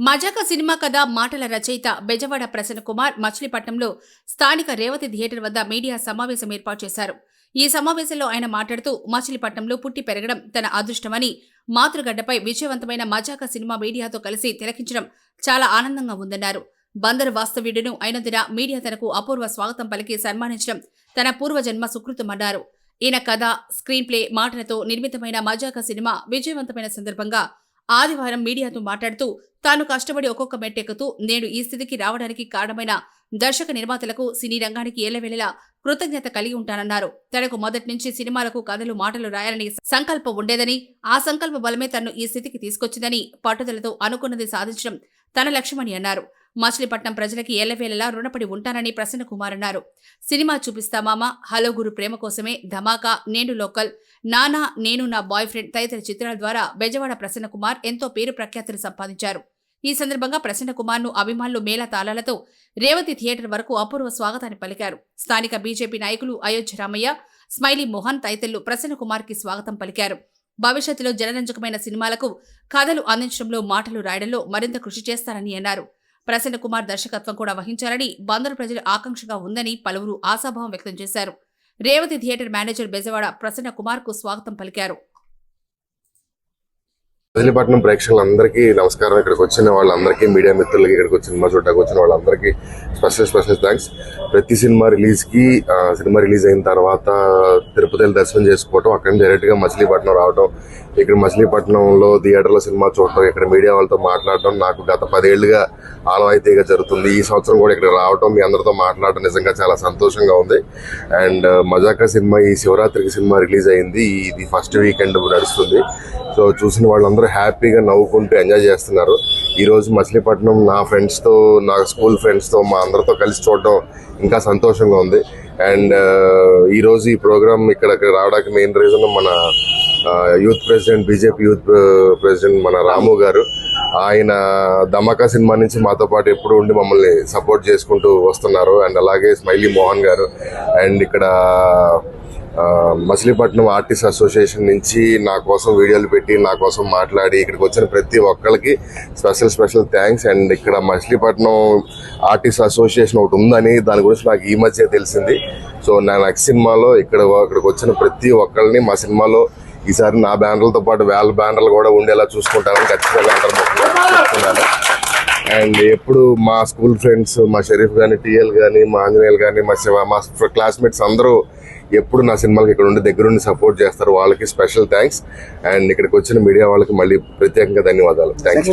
మజాక cinema కథ మాటల రచయిత బెజవాడ ప్రసన్న కుమార్ మచిలీపట్నంలో స్థానిక రేవతి థియేటర్ వద్ద మీడియా సమావేశం ఏర్పాటు చేశారు. ఈ సమావేశంలో ఆయన మాట్లాడుతూ మచిలీపట్నంలో పుట్టి పెరగడం తన అదృష్టమని, మాతృగడ్డపై విజయవంతమైన మజాక సినిమా మీడియాతో కలిసి తిలకించడం చాలా ఆనందంగా ఉందన్నారు. బందరు వాస్తవ్యుడును అయినందున మీడియా తనకు అపూర్వ స్వాగతం పలికి సన్మానించడం తన పూర్వజన్మ సుకృతమన్నారు. ఈయన కథ, స్క్రీన్ ప్లే, మాటలతో నిర్మితమైన మజాక సినిమా విజయవంతమైన సందర్భంగా ఆదివారం మీడియాతో మాట్లాడుతూ తాను కష్టపడి ఒక్కొక్క మెట్టెక్కుతూ నేడు ఈ స్థితికి రావడానికి కారణమైన దర్శక నిర్మాతలకు, సినీ రంగానికి ఎల్లవేళలా కృతజ్ఞత కలిగి ఉంటానన్నారు. తనకు మొదటి నుంచి సినిమాలకు కథలు, మాటలు రాయాలని సంకల్పం ఉండేదని, ఆ సంకల్ప బలమే తనను ఈ స్థితికి తీసుకొచ్చిందని, పట్టుదలతో అనుకున్నది సాధించడం తన లక్ష్యమని అన్నారు. మచిలీపట్నం ప్రజలకి ఎల్లవేళలా రుణపడి ఉంటానని ప్రసన్న కుమార్ అన్నారు. సినిమా చూపిస్తా మామ, హలో గురు, ప్రేమ కోసమే, ధమాకా, నేను లోకల్, నానా, నేను నా బాయ్ ఫ్రెండ్ తదితర చిత్రాల ద్వారా బెజవాడ ప్రసన్న కుమార్ ఎంతో పేరు ప్రఖ్యాతులు సంపాదించారు. ఈ సందర్భంగా ప్రసన్న కుమార్ ను అభిమానులు మేళ తాళాలతో రేవతి థియేటర్ వరకు అపూర్వ స్వాగతాన్ని పలికారు. స్థానిక బీజేపీ నాయకులు అయోధ్య రామయ్య, స్మైలీ మోహన్ తదితరులు ప్రసన్న కుమార్ కి స్వాగతం పలికారు. భవిష్యత్తులో జనరంజకమైన సినిమాలకు కథలు అందించడంలో, మాటలు రాయడంలో మరింత కృషి చేస్తారని అన్నారు. ప్రసన్న కుమార్ దర్శకత్వం కూడా వహించాలని బందరు ప్రజల ఆకాంక్షగా ఉందని పలువురు ఆశాభావం వ్యక్తం చేశారు. రేవతి థియేటర్ మేనేజర్ బెజవాడ ప్రసన్న కుమార్ కు స్వాగతం పలికారు. మచిలీపట్నం ప్రేక్షకులందరికీ నమస్కారం. ఇక్కడికి వచ్చిన వాళ్ళందరికీ, మీడియా మిత్రులకి, ఇక్కడికి వచ్చి సినిమా చూడడానికి వచ్చిన వాళ్ళందరికీ స్పెషల్ థ్యాంక్స్. ప్రతి సినిమా రిలీజ్ అయిన తర్వాత తిరుపతిలో దర్శనం చేసుకోవటం, అక్కడి నుంచి డైరెక్ట్ గా మచిలీపట్నం రావడం, ఇక్కడ మచిలీపట్నంలో థియేటర్లో సినిమా చూడటం, ఇక్కడ మీడియా వాళ్ళతో మాట్లాడటం నాకు గత 10 ఏళ్లుగా ఆనవాయితీగా జరుగుతుంది. ఈ సంవత్సరం కూడా ఇక్కడ రావటం, మీ అందరితో మాట్లాడటం నిజంగా చాలా సంతోషంగా ఉంది. అండ్ మజాకా సినిమా ఈ శివరాత్రికి సినిమా రిలీజ్ అయింది. ఇది ఫస్ట్ వీకెండ్ నడుస్తుంది. సో చూసిన వాళ్ళందరూ హ్యాపీగా నవ్వుకుంటూ ఎంజాయ్ చేస్తున్నారు. ఈ రోజు మచిలీపట్నం నా ఫ్రెండ్స్తో, నా స్కూల్ ఫ్రెండ్స్తో, మా అందరితో కలిసి చూడడం ఇంకా సంతోషంగా ఉంది. అండ్ ఈ రోజు ఈ ప్రోగ్రామ్ ఇక్కడ రావడానికి మెయిన్ రీజన్ మన youth president, BJP youth president మన రాము గారు. ఆయన ధమాకా సినిమా నుంచి మాతో పాటు ఎప్పుడు ఉండి మమ్మల్ని సపోర్ట్ చేసుకుంటూ వస్తున్నారు. అండ్ అలాగే స్మైలీ మోహన్ గారు. అండ్ ఇక్కడ మచిలీపట్నం ఆర్టిస్ట్ అసోసియేషన్ నుంచి నా కోసం వీడియోలు పెట్టి, నా కోసం మాట్లాడి ఇక్కడికి వచ్చిన ప్రతి ఒక్కరికి స్పెషల్ థ్యాంక్స్. అండ్ ఇక్కడ మచిలీపట్నం ఆర్టిస్ట్ అసోసియేషన్ ఒకటి ఉందని, దాని గురించి నాకు ఈ మధ్య తెలిసింది. సో నా నెక్స్ట్ సినిమాలో ఇక్కడికి వచ్చిన ప్రతి ఒక్కరిని మా సినిమాలో ఈసారి నా బ్యానర్లతో పాటు వాళ్ళ బ్యానర్లు కూడా ఉండేలా చూసుకుంటారని ఖచ్చితంగా చెప్తున్నాను. అండ్ ఎప్పుడు మా స్కూల్ ఫ్రెండ్స్, మా షరీఫ్ కానీ, టీఎల్ కానీ, మా ఆంజనేయులు కానీ, మా క్లాస్మేట్స్ అందరూ ఎప్పుడు నా సినిమాలకి ఇక్కడ ఉండి దగ్గరుండి సపోర్ట్ చేస్తారు. వాళ్ళకి స్పెషల్ థ్యాంక్స్. అండ్ ఇక్కడికి వచ్చిన మీడియా వాళ్ళకి మళ్ళీ ప్రత్యేకంగా ధన్యవాదాలు. థ్యాంక్స్.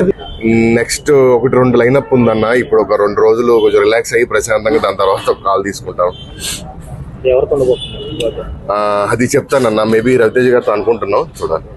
నెక్స్ట్ 1-2 లైనప్ ఉందన్న. ఇప్పుడు ఒక 2 రోజులు కొంచెం రిలాక్స్ అయ్యి ప్రశాంతంగా దాని తర్వాత ఒక కాల్ తీసుకుంటాం. అది చెప్తానన్నా, మేబీ రవితేజ గారితో అనుకుంటున్నాం, చూడాలి.